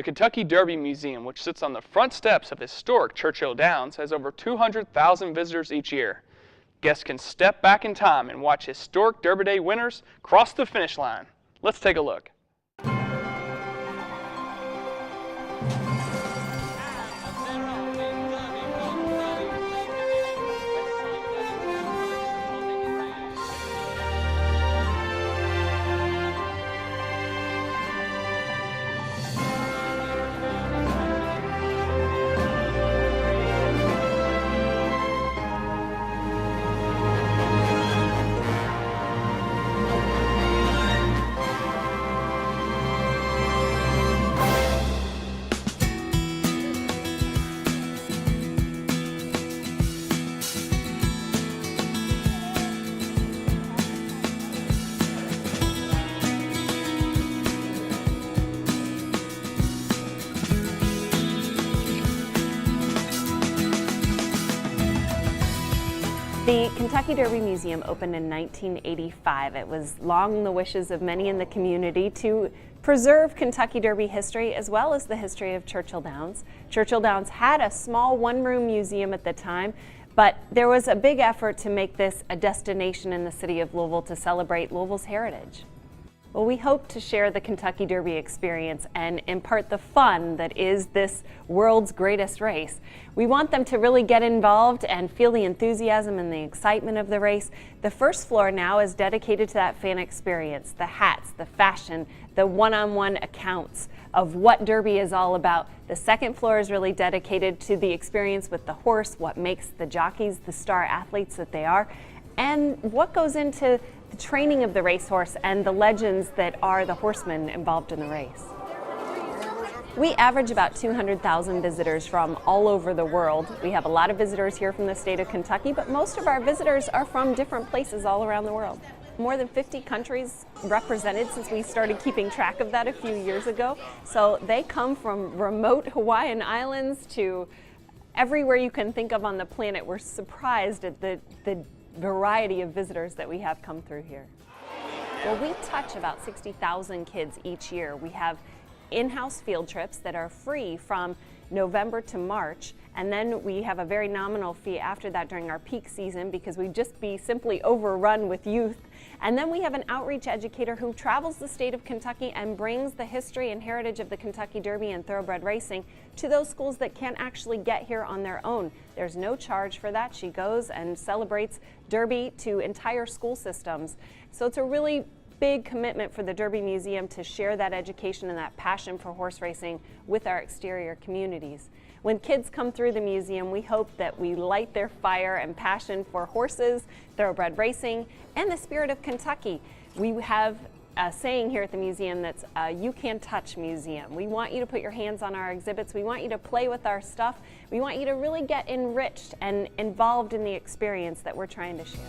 The Kentucky Derby Museum, which sits on the front steps of historic Churchill Downs, has over 200,000 visitors each year. Guests can step back in time and watch historic Derby Day winners cross the finish line. Let's take a look. The Kentucky Derby Museum opened in 1985. It was long the wishes of many in the community to preserve Kentucky Derby history as well as the history of Churchill Downs. Churchill Downs had a small one-room museum at the time, but there was a big effort to make this a destination in the city of Louisville to celebrate Louisville's heritage. Well, we hope to share the Kentucky Derby experience and impart the fun that is this world's greatest race. We want them to really get involved and feel the enthusiasm and the excitement of the race. The first floor now is dedicated to that fan experience, the hats, the fashion, the one-on-one accounts of what Derby is all about. The second floor is really dedicated to the experience with the horse, what makes the jockeys the star athletes that they are, and what goes into the training of the racehorse and the legends that are the horsemen involved in the race. We average about 200,000 visitors from all over the world. We have a lot of visitors here from the state of Kentucky, but most of our visitors are from different places all around the world. More than 50 countries represented since we started keeping track of that a few years ago. So they come from remote Hawaiian islands to everywhere you can think of on the planet. We're surprised at the variety of visitors that we have come through here. Well, we touch about 60,000 kids each year. We have in-house field trips that are free from November to March, and then we have a very nominal fee after that during our peak season because we'd just be simply overrun with youth. And then we have an outreach educator who travels the state of Kentucky and brings the history and heritage of the Kentucky Derby and thoroughbred racing to those schools that can't actually get here on their own. There's no charge for that. She goes and celebrates Derby to entire school systems. So it's a really big commitment for the Derby Museum to share that education and that passion for horse racing with our exterior communities. When kids come through the museum, we hope that we light their fire and passion for horses, thoroughbred racing, and the spirit of Kentucky. We have a saying here at the museum that's a you can touch museum. We want you to put your hands on our exhibits. We want you to play with our stuff. We want you to really get enriched and involved in the experience that we're trying to share.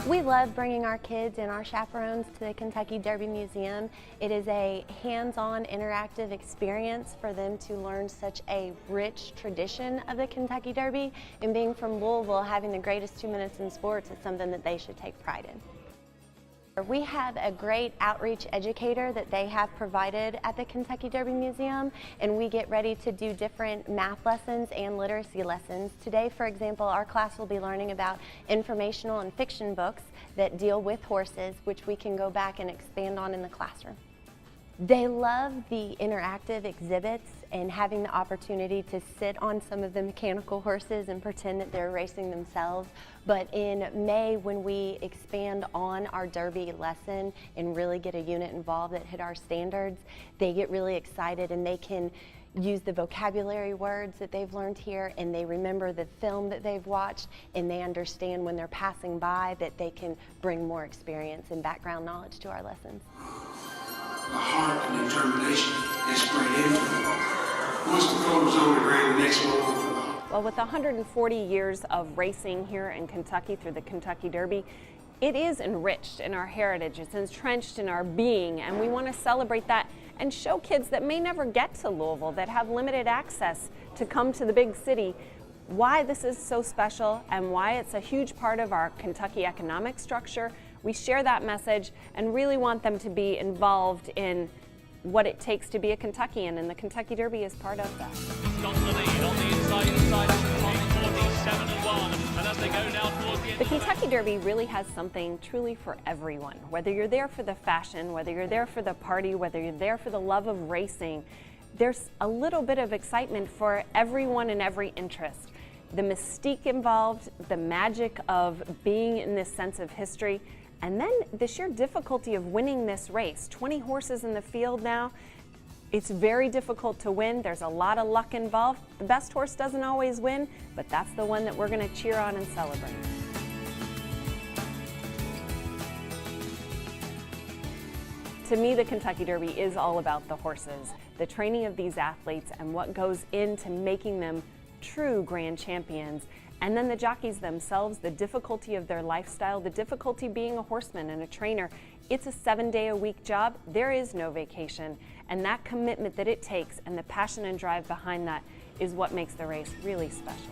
We love bringing our kids and our chaperones to the Kentucky Derby Museum. It is a hands-on interactive experience for them to learn such a rich tradition of the Kentucky Derby, and being from Louisville, having the greatest 2 minutes in sports is something that they should take pride in. We have a great outreach educator that they have provided at the Kentucky Derby Museum, and we get ready to do different math lessons and literacy lessons. Today, for example, our class will be learning about informational and fiction books that deal with horses, which we can go back and expand on in the classroom. They love the interactive exhibits and having the opportunity to sit on some of the mechanical horses and pretend that they're racing themselves. But in May, when we expand on our Derby lesson and really get a unit involved that hit our standards, they get really excited and they can use the vocabulary words that they've learned here, and they remember the film that they've watched, and they understand when they're passing by that they can bring more experience and background knowledge to our lessons. The heart and determination is sprayed into it. Once the coat was on the ground, the next one. Well, with 140 years of racing here in Kentucky through the Kentucky Derby, it is enriched in our heritage. It's entrenched in our being, and we want to celebrate that and show kids that may never get to Louisville, that have limited access to come to the big city, why this is so special and why it's a huge part of our Kentucky economic structure. We share that message and really want them to be involved in what it takes to be a Kentuckian, and the Kentucky Derby is part of that. Got the lead on the inside, on 47-1, and as they go now towards the end. The Kentucky Derby really has something truly for everyone. Whether you're there for the fashion, whether you're there for the party, whether you're there for the love of racing, there's a little bit of excitement for everyone and every interest. The mystique involved, the magic of being in this sense of history, and then the sheer difficulty of winning this race. 20 horses in the field now. It's very difficult to win. There's a lot of luck involved. The best horse doesn't always win, but that's the one that we're going to cheer on and celebrate. To me, the Kentucky Derby is all about the horses, the training of these athletes, and what goes into making them true grand champions. And then the jockeys themselves, the difficulty of their lifestyle, the difficulty being a horseman and a trainer. It's a 7-day-a-week job. There is no vacation. And that commitment that it takes and the passion and drive behind that is what makes the race really special.